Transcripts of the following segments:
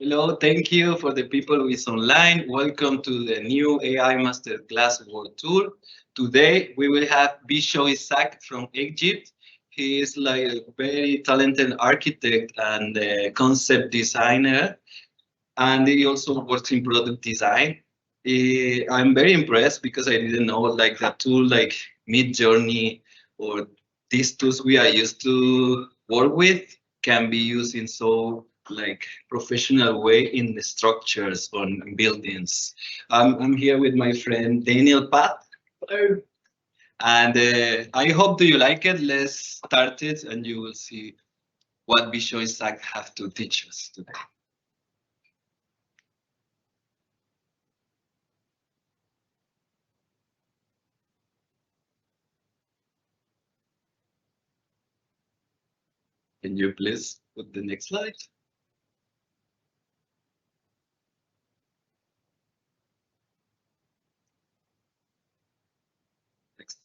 Hello, thank you for the people who is online. Welcome to the new AI Masterclass World Tour. Today we will have Bishoy Zak from Egypt. He is like a very talented architect and concept designer, and he also works in product design. I'm very impressed because I didn't know like the tool like Mid Journey or these tools we are used to work with can be used in so like professional way in the structures on buildings. I'm here with my friend Daniel Pat. Hello. And I hope do you like it. Let's start it and you will see what Bishoy Zak have to teach us today. Can you please put the next slide? Next.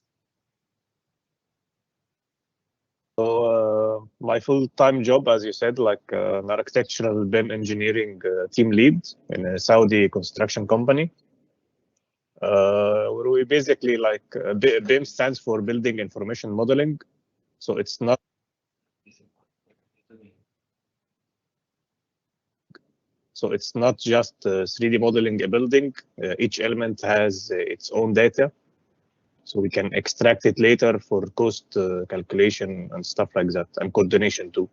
So my full-time job, as you said, like an architectural BIM engineering team lead in a Saudi construction company. Where we basically like BIM stands for Building Information Modeling. So it's not just 3D modeling a building. Each element has its own data. So we can extract it later for cost calculation and stuff like that, and coordination too.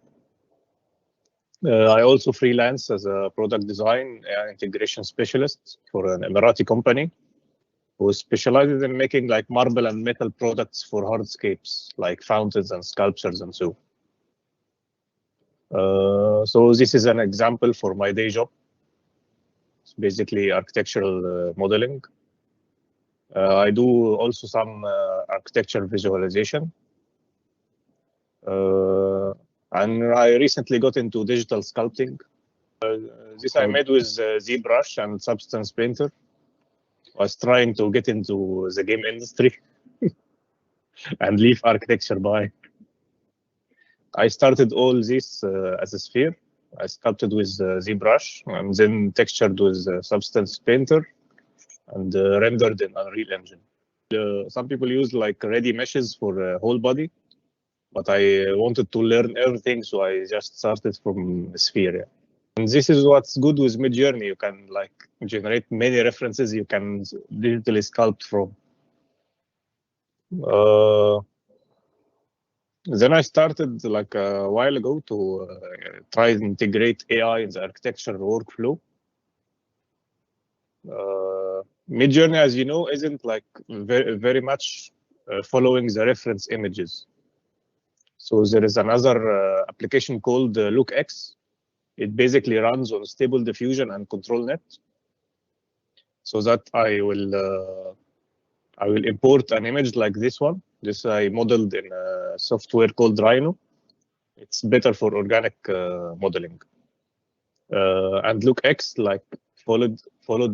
I also freelance as a product design and integration specialist for an Emirati company who specializes in making like marble and metal products for hardscapes like fountains and sculptures and so. So this is an example for my day job. It's basically architectural modeling. I do also some architecture visualization. And I recently got into digital sculpting. This I made with ZBrush and Substance Painter. I was trying to get into the game industry and leave architecture behind. I started all this as a sphere. I sculpted with ZBrush and then textured with Substance Painter and rendered in Unreal Engine. Some people use like ready meshes for a whole body, but I wanted to learn everything, so I just started from the sphere. Yeah. And this is what's good with Midjourney. You can like generate many references you can digitally sculpt from. Then I started like a while ago to try and integrate AI in the architecture workflow. Midjourney, as you know, isn't like very much following the reference images. So there is another application called LookX. It basically runs on Stable Diffusion and ControlNet. So that I will import an image like this one. This I modeled in a software called Rhino. It's better for organic modeling. And LookX like followed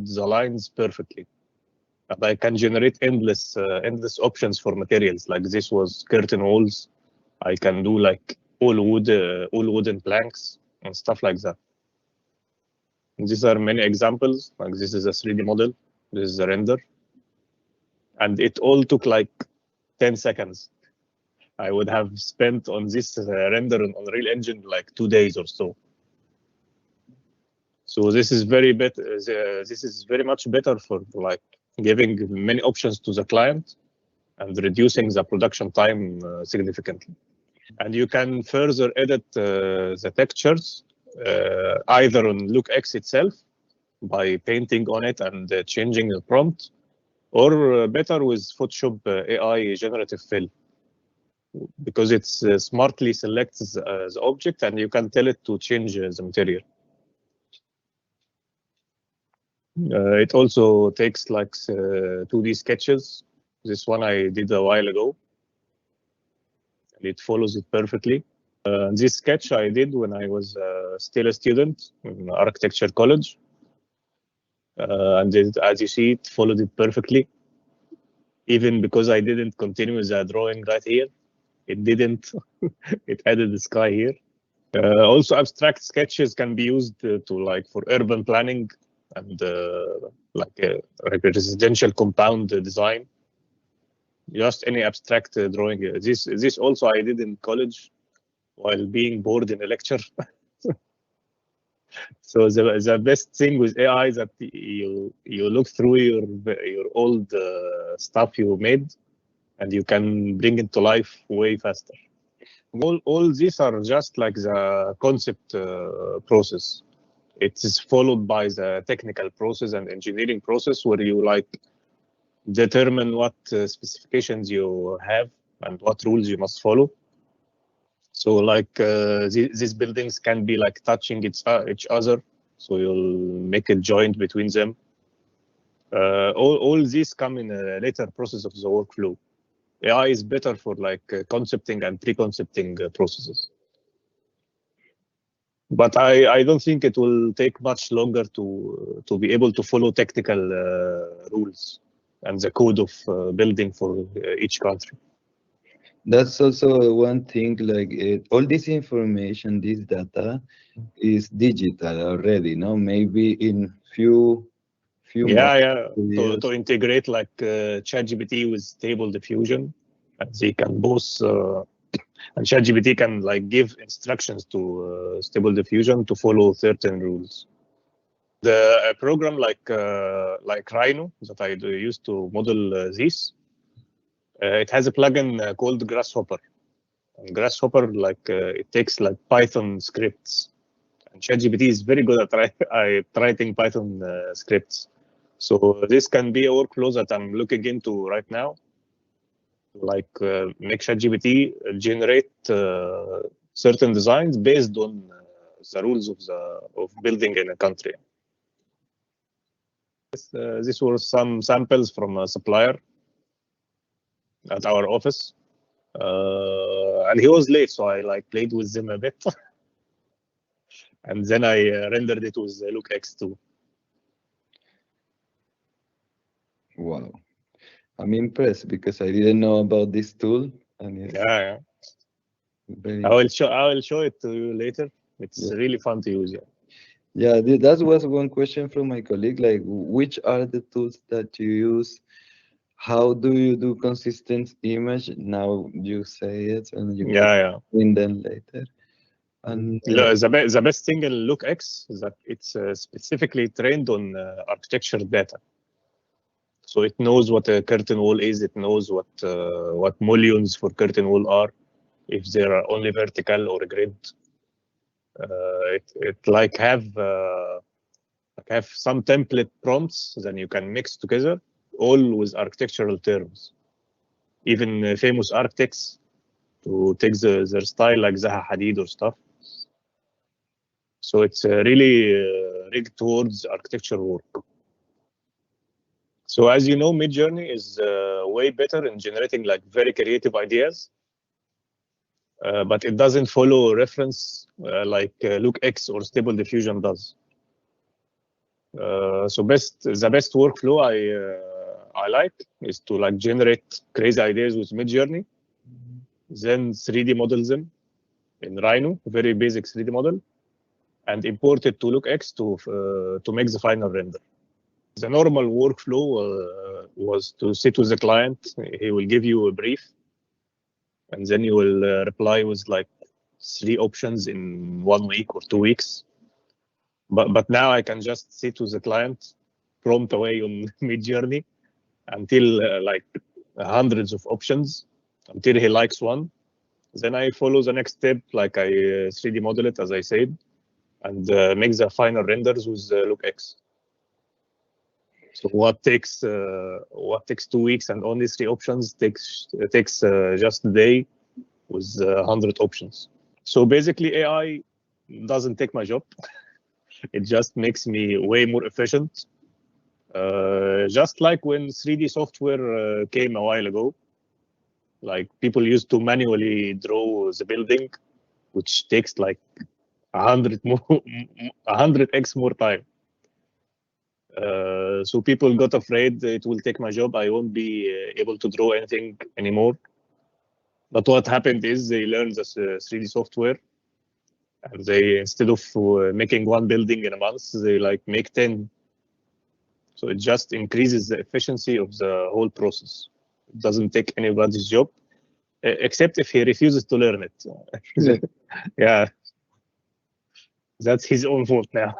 the lines perfectly. And I can generate endless options for materials. Like this was curtain walls. I can do like all wooden planks and stuff like that. And these are many examples. Like this is a 3D model. This is a render. And it all took like 10 seconds. I would have spent on this render on Unreal Engine like 2 days or so. So this is very much better for like giving many options to the client and reducing the production time significantly. And you can further edit the textures either on LookX itself by painting on it and changing the prompt, or better with Photoshop AI generative fill, because it smartly selects the object and you can tell it to change the material. It also takes like 2D sketches. This one I did a while ago, and it follows it perfectly. This sketch I did when I was still a student in architecture college. And as you see, it followed it perfectly. Even because I didn't continue the drawing right here, it didn't. It added the sky here. Also, abstract sketches can be used for urban planning and like a residential compound design. Just any abstract drawing. This also I did in college while being bored in a lecture. So the best thing with AI is that you look through your old stuff you made, and you can bring it to life way faster. All these are just like the concept process. It is followed by the technical process and engineering process, where you determine what specifications you have and what rules you must follow. So these buildings can be touching each other, so you'll make a joint between them. All these come in a later process of the workflow. AI is better for concepting and pre-concepting processes. But I don't think it will take much longer to be able to follow technical rules and the code of building for each country. That's also one thing, all this information, this data is digital already, no? Maybe in few months. To integrate ChatGPT with Stable Diffusion, and they can both and ChatGPT can give instructions to Stable Diffusion to follow certain rules. The program like Rhino that I used to model this, it has a plugin called Grasshopper. And Grasshopper it takes Python scripts, and ChatGPT is very good at writing Python scripts. So this can be a workflow that I'm looking into right now. Make ChatGPT generate certain designs based on the rules of building in a country. This were some samples from a supplier at our office, and he was late, so I played with them a bit, and then I rendered it with LookX too. Wow, I'm impressed because I didn't know about this tool, and it's very. I will show it to you later. It's really fun to use. Yeah, that was one question from my colleague. Which are the tools that you use? How do you do consistent image? Now you say it, and you can win them later. And the best thing in LookX is that it's specifically trained on architecture data. So it knows what a curtain wall is. It knows what mullions for curtain wall are, if they are only vertical or grid. It have some template prompts that you can mix together, all with architectural terms. Even famous architects to take their style, like Zaha Hadid or stuff. So it's really rigged towards architecture work. So as you know, Midjourney is way better in generating very creative ideas, but it doesn't follow reference like LookX or Stable Diffusion does. So the best workflow I like is to generate crazy ideas with Midjourney, then 3D model them in Rhino, very basic 3D model, and import it to LookX to make the final render. The normal workflow was to sit with the client. He will give you a brief, and then you will reply with 3 options in 1 week or 2 weeks. But now I can just sit with the client, prompt away on Midjourney until hundreds of options until he likes one. Then I follow the next step, I 3D model it, as I said, and make the final renders with LookX. So what takes 2 weeks and only 3 options takes just a day with 100 options. So basically, AI doesn't take my job. It just makes me way more efficient. Just like when 3D software came a while ago, people used to manually draw the building, which takes 100x more time. So people got afraid it will take my job. I won't be able to draw anything anymore. But what happened is they learned this 3D software, And they, instead of making one building in a month, they like make 10. So it just increases the efficiency of the whole process. It doesn't take anybody's job, except if he refuses to learn it. Yeah, that's his own fault now.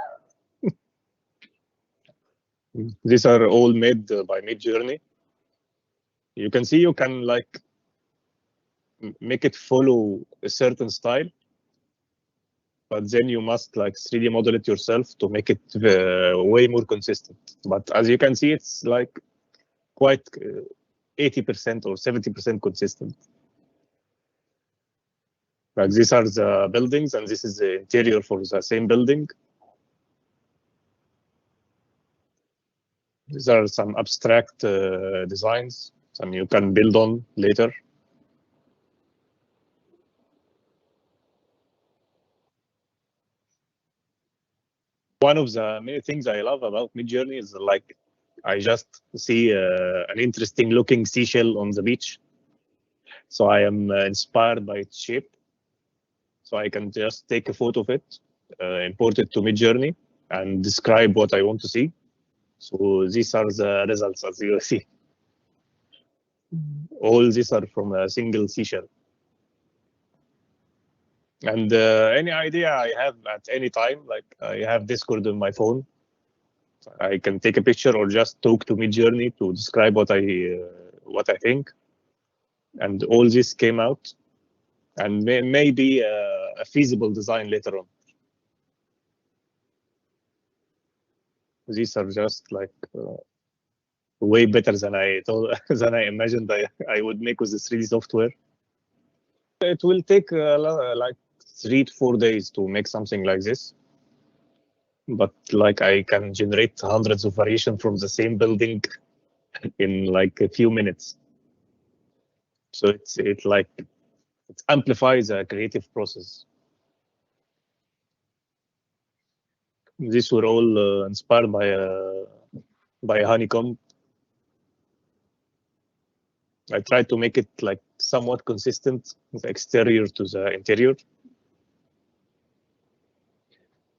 These are all made by Midjourney. You can see you can like make it follow a certain style, but then you must like 3D model it yourself to make it way more consistent. But as you can see, it's like quite 80% or 70% consistent. Like these are the buildings, and this is the interior for the same building. These are some abstract designs, some you can build on later. One of the many things I love about Midjourney is like I just see an interesting looking seashell on the beach. So I am inspired by its shape. So I can just take a photo of it, import it to Midjourney, and describe what I want to see. So these are the results, as you see. All these are from a single seashell. And any idea I have at any time, like I have Discord on my phone, I can take a picture or just talk to Midjourney to describe what I think, and all this came out, and maybe a feasible design later on. These are just like way better than I thought, than I imagined I would make with the 3D software. It will take like 3 to 4 days to make something like this. But like I can generate hundreds of variations from the same building in like a few minutes. So it amplifies the creative process. These were all inspired by honeycomb. I tried to make it like somewhat consistent, the exterior to the interior.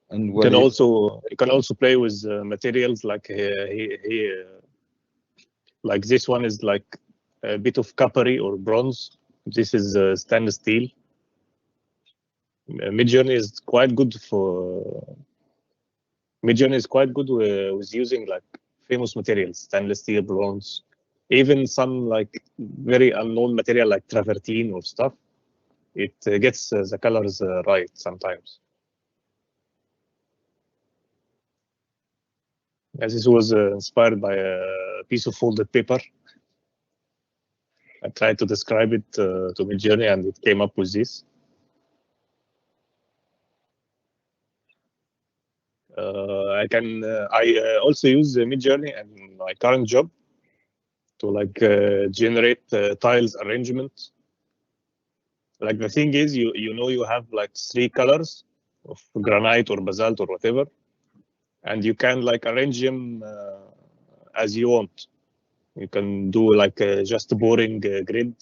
And You can also play with materials like like this one is like a bit of coppery or bronze. This is stainless steel. Midjourney is quite good with using like famous materials, stainless steel, bronze, even some like very unknown material like travertine or stuff. It gets the colors right sometimes. As this was inspired by a piece of folded paper. I tried to describe it to Midjourney, and it came up with this. I also use Midjourney in my current job to like generate tiles arrangement. Like the thing is, you know you have like 3 colors of granite or basalt or whatever, and you can like arrange them as you want. You can do like just a boring grid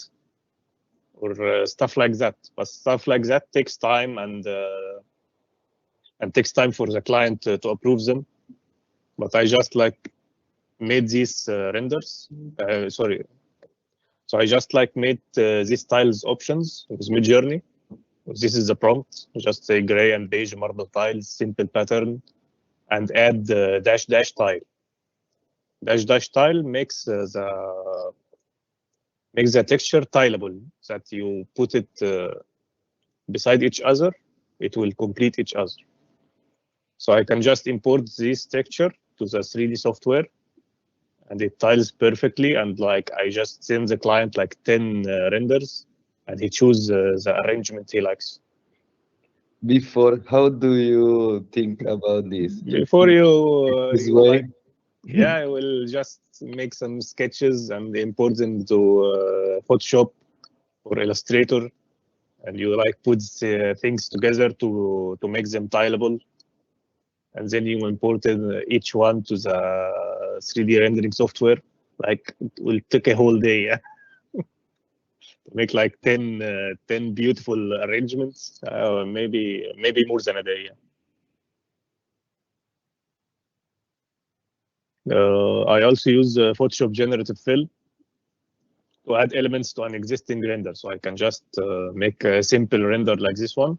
or stuff like that. But stuff like that takes time and takes time for the client to approve them. But I just like made these renders. Sorry. So I just like made these tiles options with Midjourney. This is the prompt. Just say gray and beige marble tiles, simple pattern, and add the dash dash tile. Dash dash tile makes the texture tileable. That you put it beside each other, it will complete each other. So I can just import this texture to the 3D software, and it tiles perfectly. And like I just send the client like 10 renders, and he chooses the arrangement he likes. Before, how do you think about this? Before you way? Yeah, I will just make some sketches and import them to Photoshop or Illustrator, and you like put things together to make them tileable, and then you import each one to the 3D rendering software. Like it will take a whole day. Yeah? make like 10 beautiful arrangements, maybe more than a day. I also use Photoshop generative fill to add elements to an existing render. So I can just make a simple render like this one.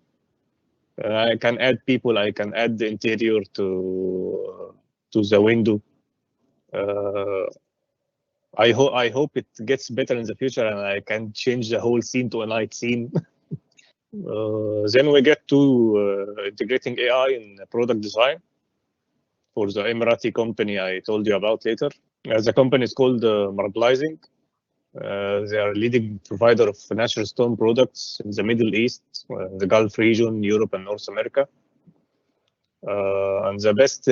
I can add people. I can add the interior to the window. I hope it gets better in the future, and I can change the whole scene to a night scene. Then we get to integrating AI in product design for the Emirati company I told you about later. The company is called Marblising. They are a leading provider of natural stone products in the Middle East, the Gulf region, Europe, and North America. And the best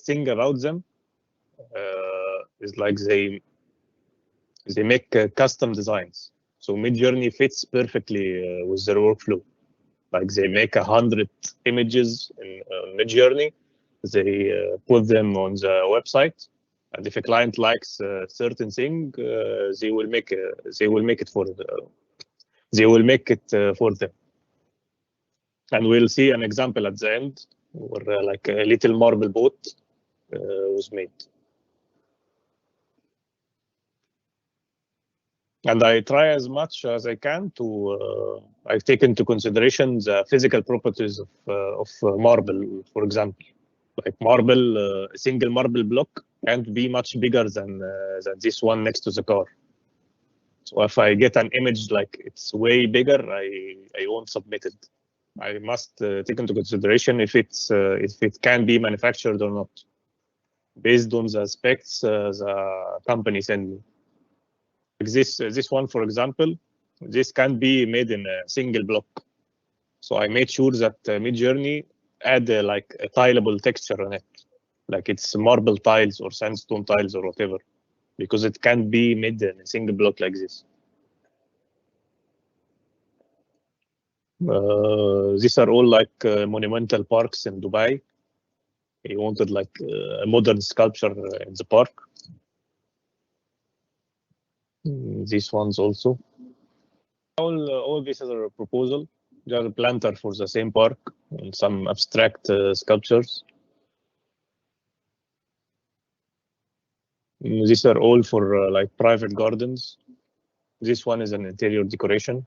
thing about them is like they make custom designs. So Midjourney fits perfectly with their workflow. Like they make 100 images in Midjourney, they put them on the website, and if a client likes a certain thing, they will make it for them. And we'll see an example at the end where like a little marble boat was made. And I try as much as I can to I take into consideration the physical properties of marble, for example. Like marble, a single marble block can't be much bigger than this one next to the car. So if I get an image like it's way bigger, I won't submit it. I must take into consideration if it can be manufactured or not, based on the specs the company send me. Like this one, for example, this can be made in a single block. So I made sure that Midjourney add like a tileable texture on it, like it's marble tiles or sandstone tiles or whatever, because it can be made in a single block like this. These are all like monumental parks in Dubai. He wanted like a modern sculpture in the park. These ones also. All these are a proposal. They are a planter for the same park and some abstract sculptures. These are all for like private gardens. This one is an interior decoration.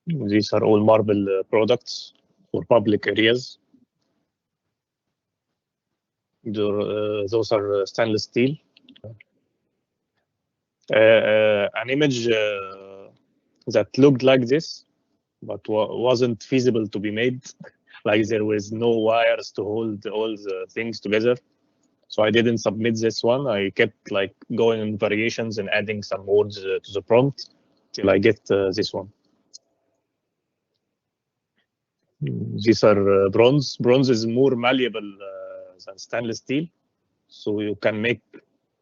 These are all marble products for public areas. Those are stainless steel. An image that looked like this, but wasn't feasible to be made. Like there was no wires to hold all the things together. So I didn't submit this one. I kept like going in variations and adding some words to the prompt till I get this one. These are bronze. Bronze is more malleable than stainless steel, so you can make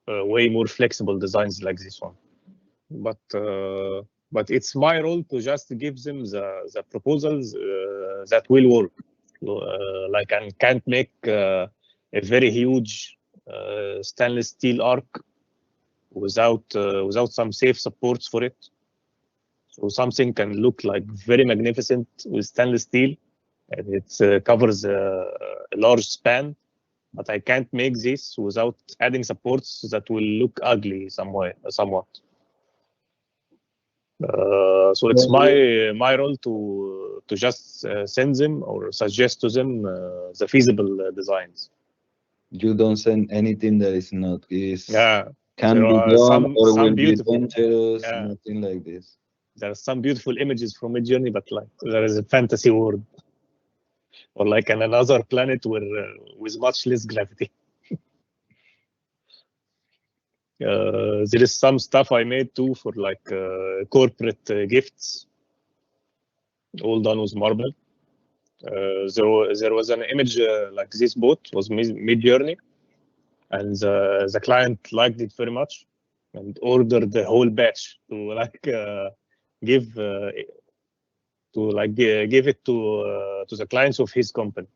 way more flexible designs like this one. But it's my role to just give them the proposals that will work. Like I can't make a very huge stainless steel arc without some safe supports for it. So something can look like very magnificent with stainless steel, and it covers a large span, but I can't make this without adding supports that will look ugly somewhat. So it's my role to just send them or suggest to them the feasible designs. You don't send anything that is not can there be are done or will be beautiful, dangerous, nothing like this. There are some beautiful images from Midjourney, but like there is a fantasy world, or like on another planet where with much less gravity. There is some stuff I made too for like corporate gifts, all done with marble. There was an image like this boat was Midjourney, and the client liked it very much and ordered the whole batch to like give it to the clients of his company.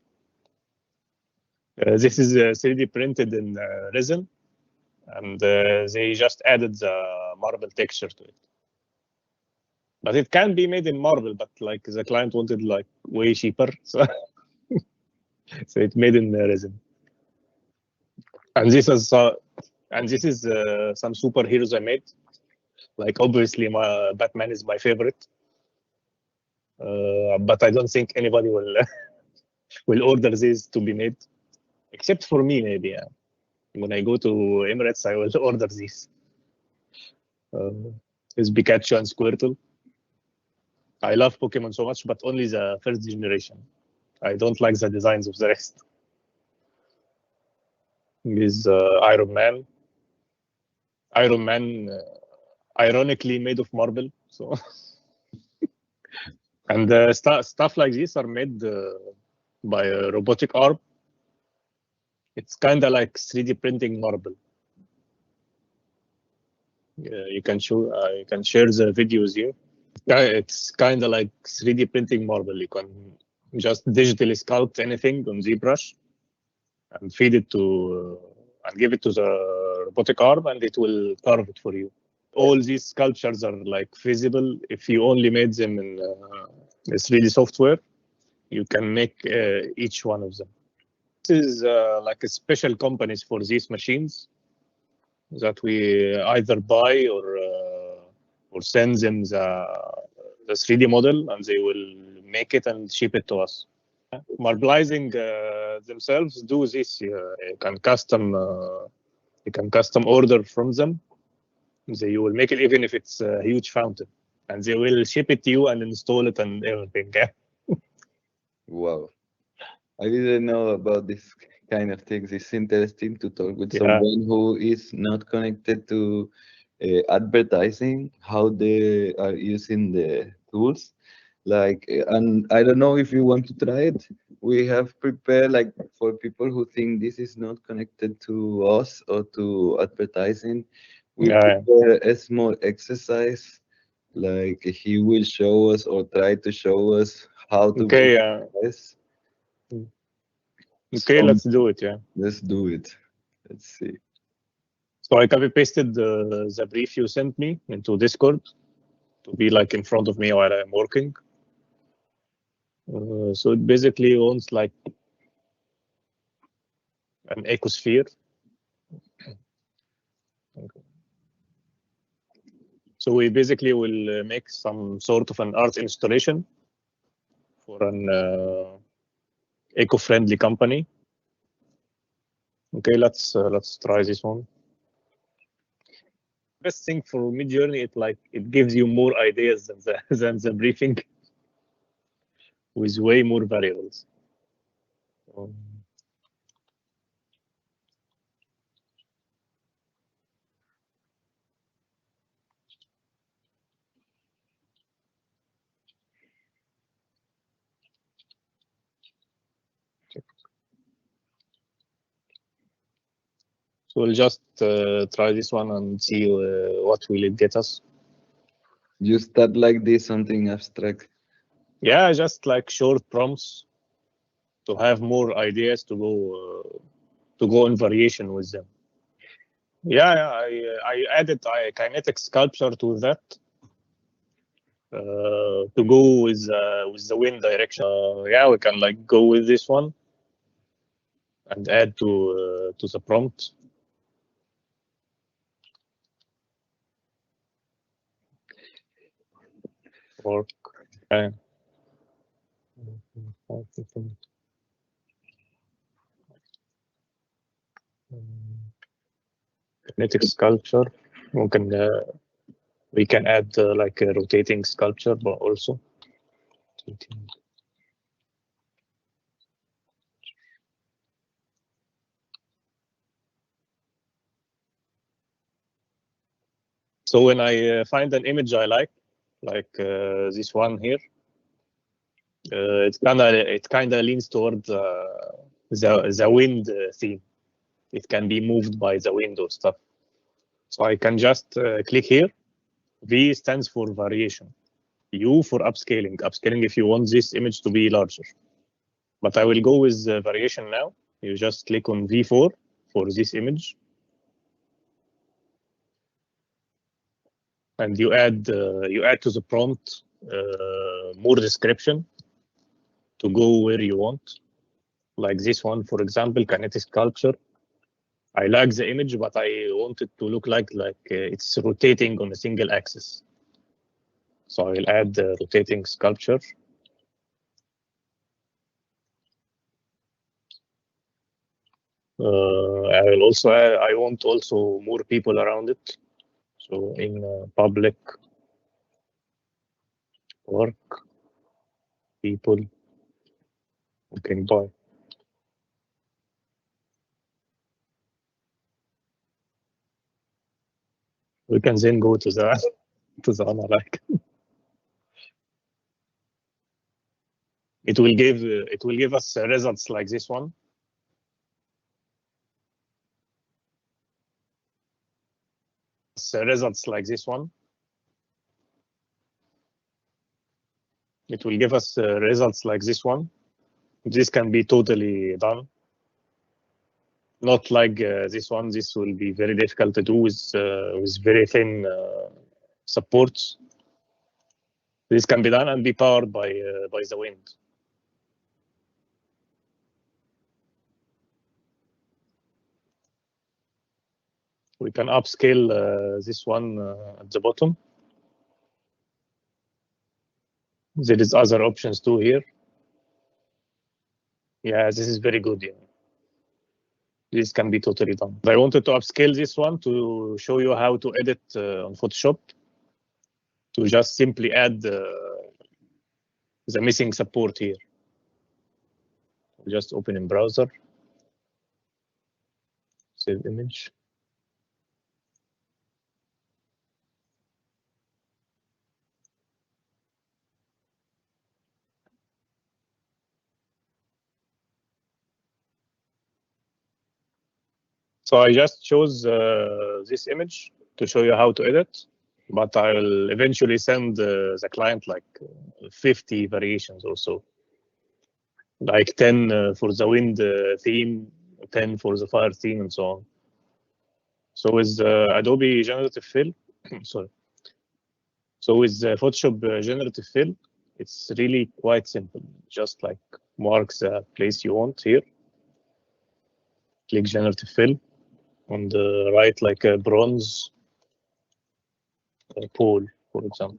This is 3D printed in resin. and they just added the marble texture to it. But it can be made in marble, but like the client wanted like way cheaper, so so it made in resin. And this is some superheroes I made. Like obviously, my Batman is my favorite, but I don't think anybody will will order these to be made, except for me maybe. Yeah. When I go to Emirates, I will order these. Is Pikachu and Squirtle. I love Pokemon so much, but only the first generation. I don't like the designs of the rest. Is Iron Man. Iron Man, ironically made of marble. So, and stuff like this are made by a robotic arm. It's kind of like 3D printing marble. You can share the videos here. It's kind of like 3D printing marble. You can just digitally sculpt anything on ZBrush and feed it to and give it to the robotic arm, and it will carve it for you. All these sculptures are like feasible if you only made them in 3D software. You can make each one of them. This is like a special companies for these machines that we either buy or send them the 3D model, and they will make it and ship it to us. Marbleizing themselves do this. You can custom order from them. They will make it even if it's a huge fountain, and they will ship it to you and install it and everything. Wow. I didn't know about this kind of things. It's interesting to talk with someone who is not connected to advertising, how they are using the tools. Like, and I don't know if you want to try it. We have prepared, like, for people who think this is not connected to us or to advertising, we prepare a small exercise. Like, he will show us or try to show us how to do this. Okay, let's do it. Yeah, let's do it. Let's see. So I copy pasted the brief you sent me into Discord to be like in front of me while I'm working. So it basically owns like an ecosphere. Okay. So we basically will make some sort of an art installation for an eco-friendly company. Okay, let's try this one. Best thing for Midjourney, it gives you more ideas than the briefing with way more variables. So we'll just try this one and see what will it get us. You start like this, something abstract. Yeah, just like short prompts to have more ideas to go in variation with them. Yeah, I added a kinetic sculpture to that to go with the wind direction. Yeah, we can like go with this one and add to the prompt. Work. Okay. Kinetic sculpture. We can add like a rotating sculpture, but also. So when I find an image I like this one here, it kind of leans toward the wind theme. It can be moved by the wind or stuff. So I can just click here. V stands for variation. U for upscaling. Upscaling if you want this image to be larger. But I will go with variation now. You just click on V4 for this image. and you add to the prompt more description to go where you want. Like this one, for example, kinetic sculpture. I like the image, but I want it to look like it's rotating on a single axis. So I'll add the rotating sculpture. I want also more people around it. So in public work, people who can buy. We can then go to the analytic. It will give us results like this one. Results like this one. It will give us results like this one. This can be totally done. Not like this one. This will be very difficult to do with very thin supports. This can be done and be powered by the wind. We can upscale this one at the bottom. There is other options too here. Yeah, this is very good. Yeah. This can be totally done. I wanted to upscale this one to show you how to edit on Photoshop, to just simply add the missing support here. Just open in browser, save image. So I just chose this image to show you how to edit, but I'll eventually send the client like 50 variations or so, like 10 for the wind theme, 10 for the fire theme, and so on. So with Adobe Generative Fill, sorry. So with Photoshop Generative Fill, it's really quite simple. Just like mark the place you want here, click Generative Fill. On the right, like a bronze pole, for example.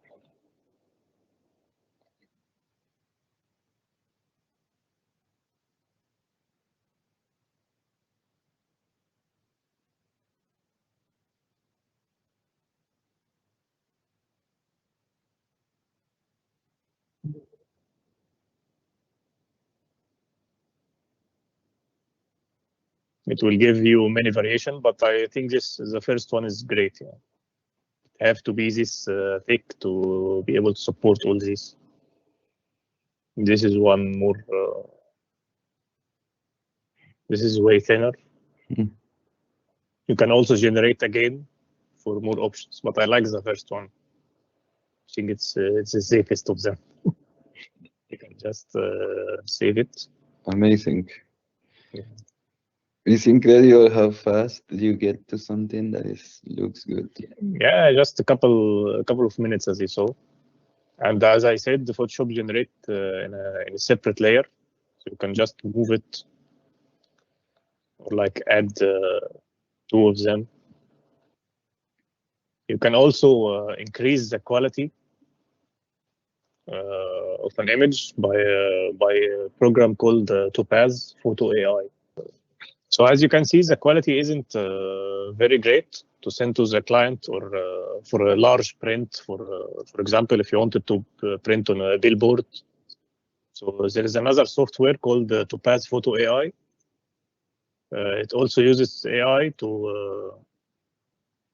It will give you many variation, but I think the first one is great. Yeah. It have to be this thick to be able to support all this. This is one more. This is way thinner. You can also generate again for more options, but I like the first one. I think it's the safest of them. You can just save it. Amazing. Yeah. It's incredible how fast you get to something that looks good. Yeah, just a couple of minutes, as you saw. And as I said, the Photoshop generate in a separate layer, so you can just move it or like add two of them. You can also increase the quality of an image by a program called Topaz Photo AI. So as you can see, the quality isn't very great to send to the client or for a large print. For example, if you wanted to print on a billboard. So there is another software called Topaz Photo AI. It also uses AI to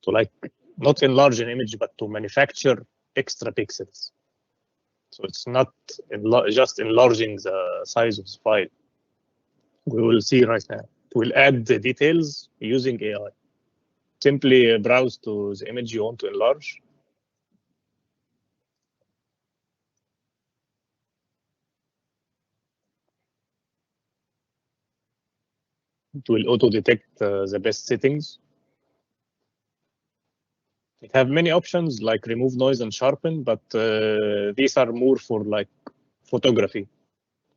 like not enlarge an image, but to manufacture extra pixels. So it's not just enlarging the size of the file. We will see right now. We'll add the details using AI. Simply browse to the image you want to enlarge. It will auto-detect the best settings. It have many options like remove noise and sharpen, but these are more for like photography.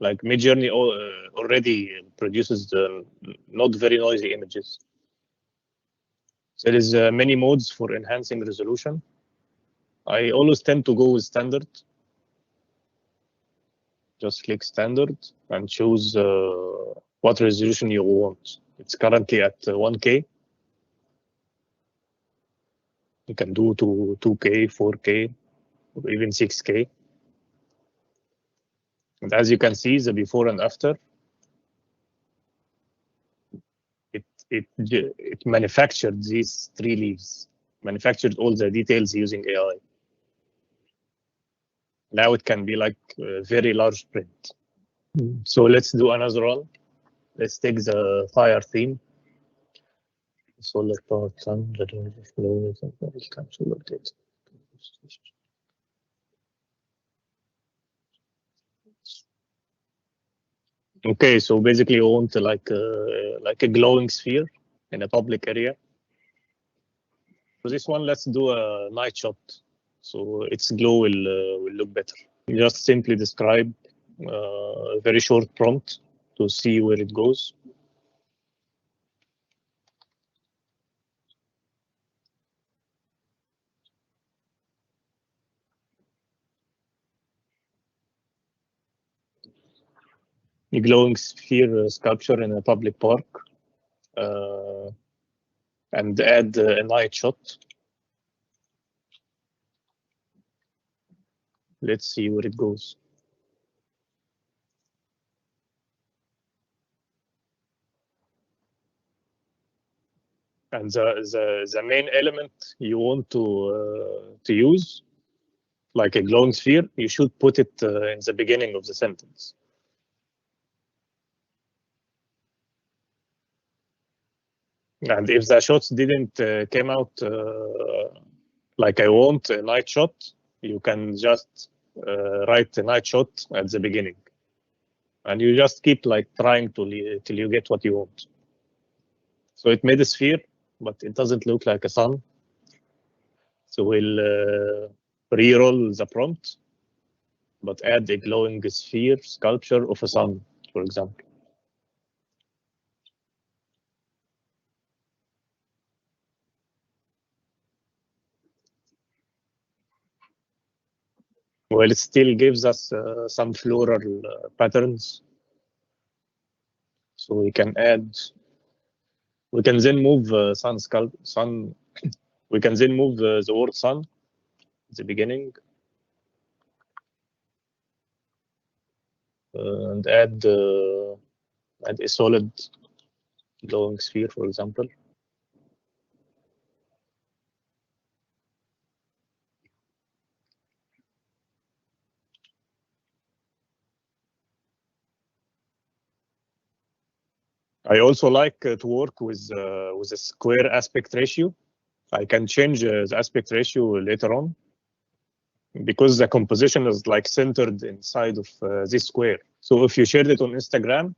Like Midjourney already produces not very noisy images. There is many modes for enhancing resolution. I always tend to go with standard. Just click standard and choose what resolution you want. It's currently at 1K. You can do to 2K, 4K, or even 6K. And as you can see, the before and after, it manufactured these 3 leaves, manufactured all the details using AI. Now it can be like a very large print. So let's do another one. Let's take the fire theme. Solar powered sun, flow, solar data. Okay, so basically you want like a glowing sphere in a public area. For this one, let's do a night shot. So its glow will look better. You just simply describe a very short prompt to see where it goes. A glowing sphere sculpture in a public park, and add a night shot. Let's see where it goes. And the main element you want to use, like a glowing sphere, you should put it in the beginning of the sentence. And if the shots didn't came out like I want a night shot, you can just write a night shot at the beginning, and you just keep like trying till you get what you want. So it made a sphere, but it doesn't look like a sun. So we'll re-roll the prompt, but add a glowing sphere sculpture of a sun, for example. Well, it still gives us some floral patterns. So we can add, we can then move sun. We can then move the word sun at the beginning and add a solid glowing sphere, for example. I also like to work with a square aspect ratio. I can change the aspect ratio later on because the composition is like centered inside of this square. So if you shared it on Instagram,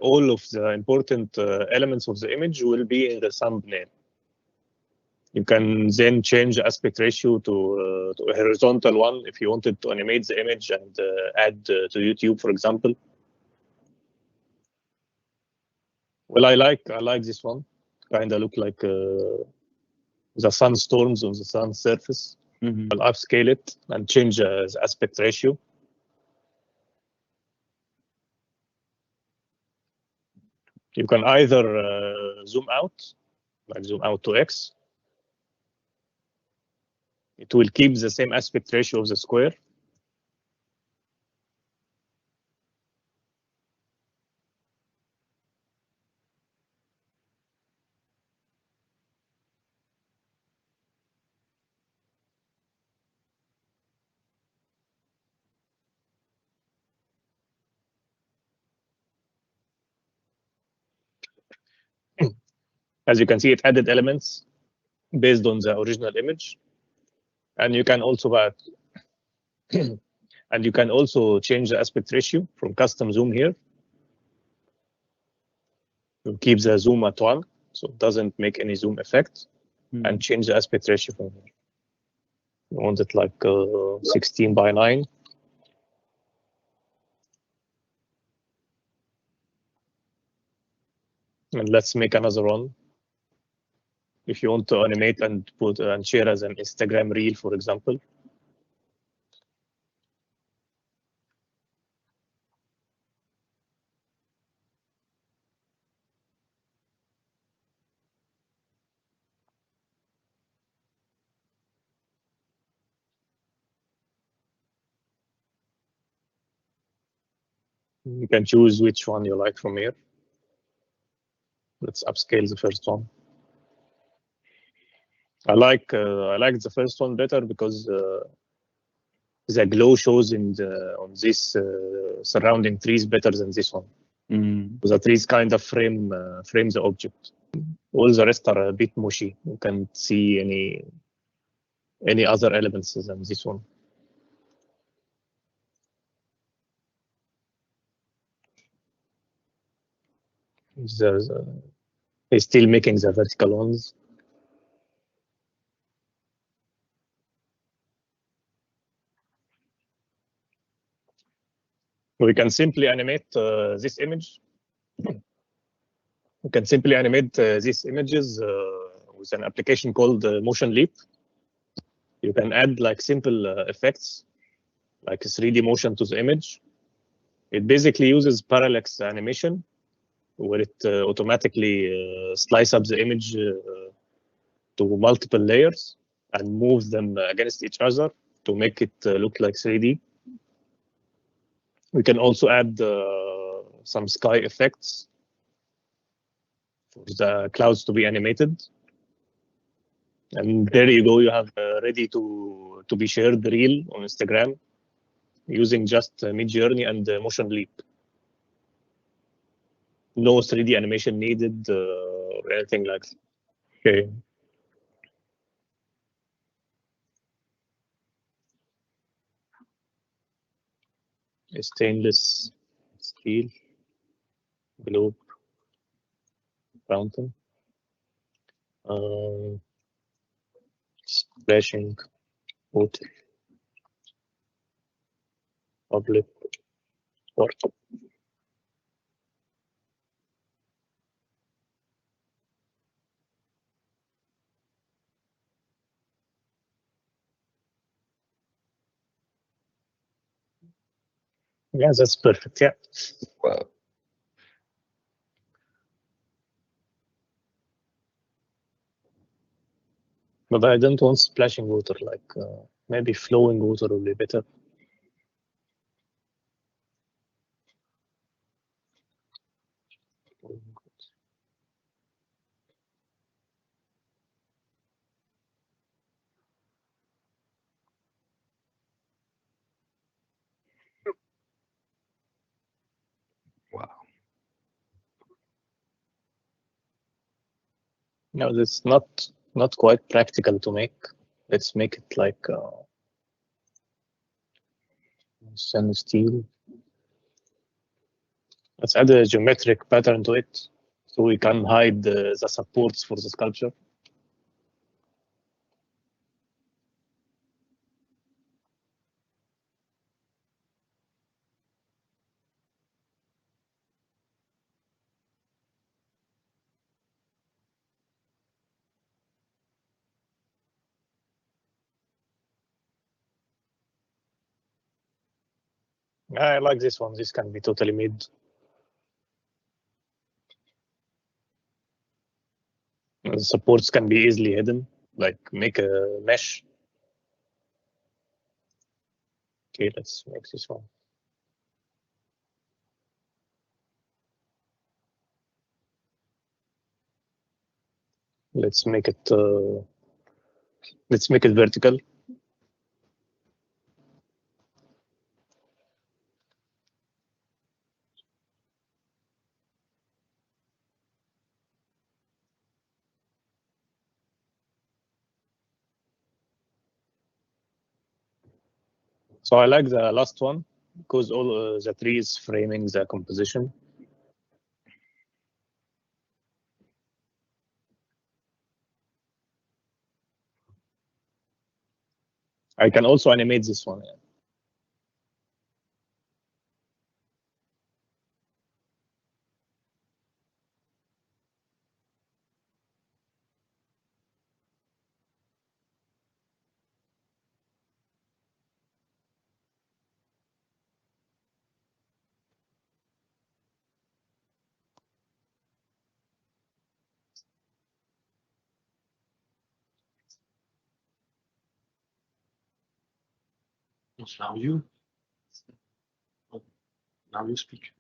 all of the important elements of the image will be in the thumbnail. You can then change the aspect ratio to a horizontal one if you wanted to animate the image and add to YouTube, for example. Well, I like this one. Kind of look like the sunstorms of the sun's surface. I'll upscale it and change the aspect ratio. You can either zoom out, like zoom out to X. It will keep the same aspect ratio of the square. As you can see, it added elements based on the original image, and you can also change the aspect ratio from custom zoom here. You keep the zoom at 1, so it doesn't make any zoom effect. and change the aspect ratio from here. We want it like 16:9. And let's make another one. If you want to animate and put and share as an Instagram reel, for example. You can choose which one you like from here. Let's upscale the first one. I like the first one better because the glow shows on this surrounding trees better than this one. The trees kind of frame the object. All the rest are a bit mushy. You can't see any other elements than this one. He's still making the vertical ones. We can simply animate this image. We can simply animate these images with an application called Motion Leap. You can add like simple effects, like 3D motion to the image. It basically uses parallax animation, where it automatically slices up the image to multiple layers and moves them against each other to make it look like 3D. We can also add some sky effects for the clouds to be animated. And there you go, you have ready to be shared reel on Instagram using just Midjourney and Motion Leap. No 3D animation needed or anything like that. Okay. A stainless steel globe fountain. Splashing water. Public work. Yeah, that's perfect. Yeah. Wow. But I don't want splashing water, like maybe flowing water will be better. Wow. No, that's not quite practical to make. Let's make it like stainless steel. Let's add a geometric pattern to it so we can hide the supports for the sculpture. I like this one. This can be totally made. The supports can be easily hidden, like make a mesh. Okay, let's make this one. Let's make it vertical. So I like the last one because all the tree is framing the composition. I can also animate this one. Yeah. Now you. Now you speak.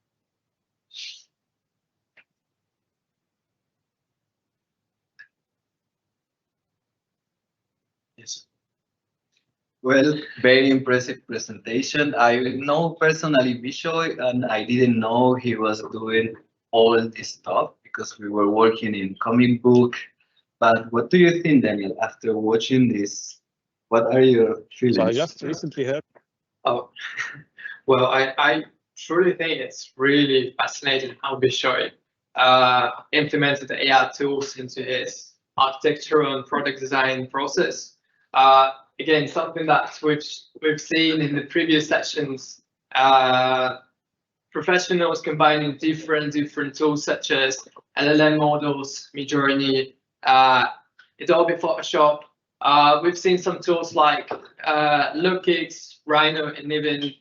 Yes. Well, very impressive presentation. I know personally Bishoy, and I didn't know he was doing all this stuff because we were working in comic book. But what do you think, Daniel, after watching this? What are your feelings? So I just recently heard. Oh, well, I truly think it's really fascinating how Bishoy implemented the AI tools into his architectural and product design process. Again, something that we've seen in the previous sessions, professionals combining different tools such as LLM models, Midjourney, Adobe Photoshop. We've seen some tools like Lookix, Rhino, and even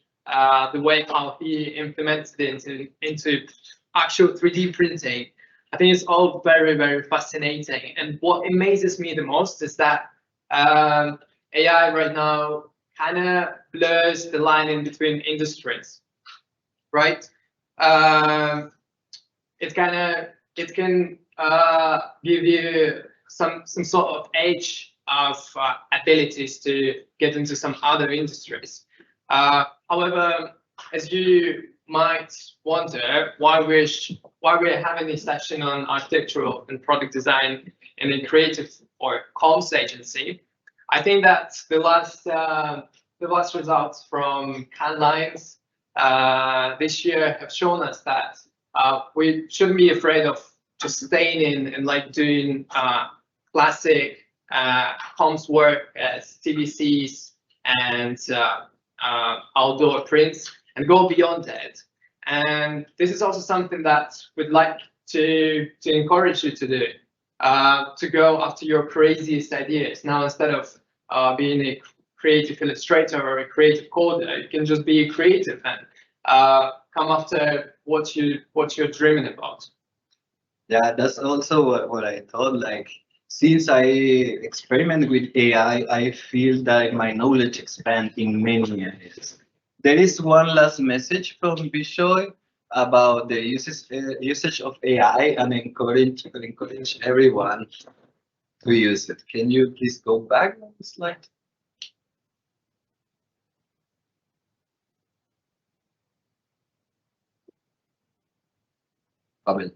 the way how he implemented it into actual 3D printing. I think it's all very fascinating. And what amazes me the most is that AI right now kind of blurs the line in between industries, right? It can give you some sort of edge of abilities to get into some other industries. However, as you might wonder, why we're having this session on architectural and product design in a creative or comms agency, I think that the last results from Cannes Lions this year have shown us that we shouldn't be afraid of just staying in and like doing classic comms work as TVCs and outdoor prints and go beyond that. And this is also something that we'd like to encourage you to do, to go after your craziest ideas. Now, instead of being a creative illustrator or a creative coder, you can just be a creative and come after what you're dreaming about. Yeah, that's also what I thought. Like, since I experiment with AI, I feel that my knowledge expands in many areas. There is one last message from Bishoy about the usage of AI and encourage everyone to use it. Can you please go back one slide? Pavel.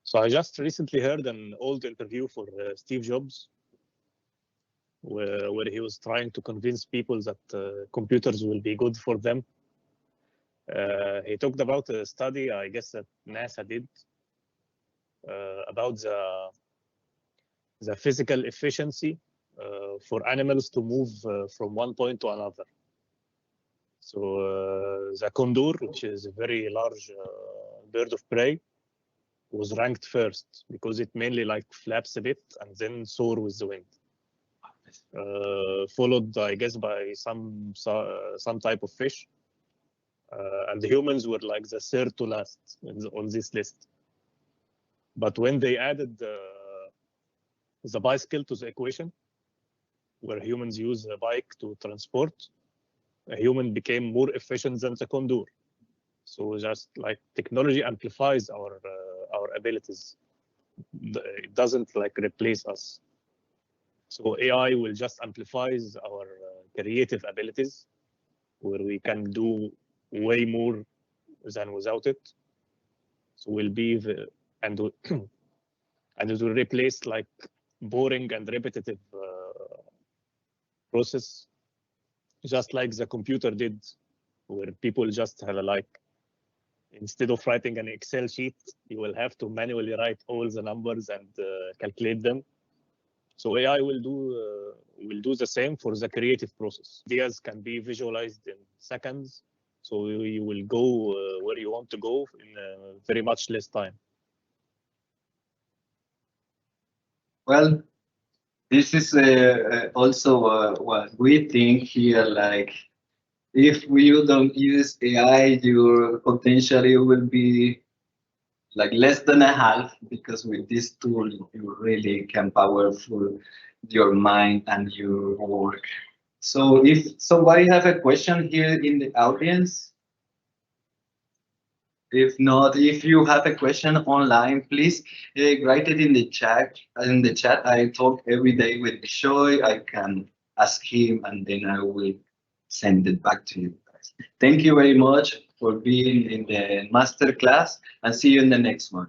So I just recently heard an old interview for Steve Jobs, where he was trying to convince people that computers will be good for them. He talked about a study, I guess, that NASA did about the physical efficiency for animals to move from one point to another. So the condor, which is a very large bird of prey, was ranked first because it mainly like flaps a bit and then soar with the wind. Followed, I guess, by some type of fish, and the humans were like the third to last on this list. But when they added the bicycle to the equation, where humans use a bike to transport, a human became more efficient than the condor. So just like technology amplifies our abilities. It doesn't like replace us. So AI will just amplifies our creative abilities, where we can do way more than without it. So we'll be and it will replace like boring and repetitive process, just like the computer did, where people just have like Instead of writing an Excel sheet, you will have to manually write all the numbers and calculate them. So AI will do the same for the creative process. Ideas can be visualized in seconds, so you will go where you want to go in very much less time. Well, this is also what we think here. Like, if you don't use AI, your potentially will be like less than a half, because with this tool you really can powerful your mind and your work. So if somebody have a question here in the audience, if not, if you have a question online, please write it in the chat. In the chat, I talk every day with Bishoy. I can ask him, and then I will send it back to you guys. Thank you very much for being in the master class, and see you in the next one.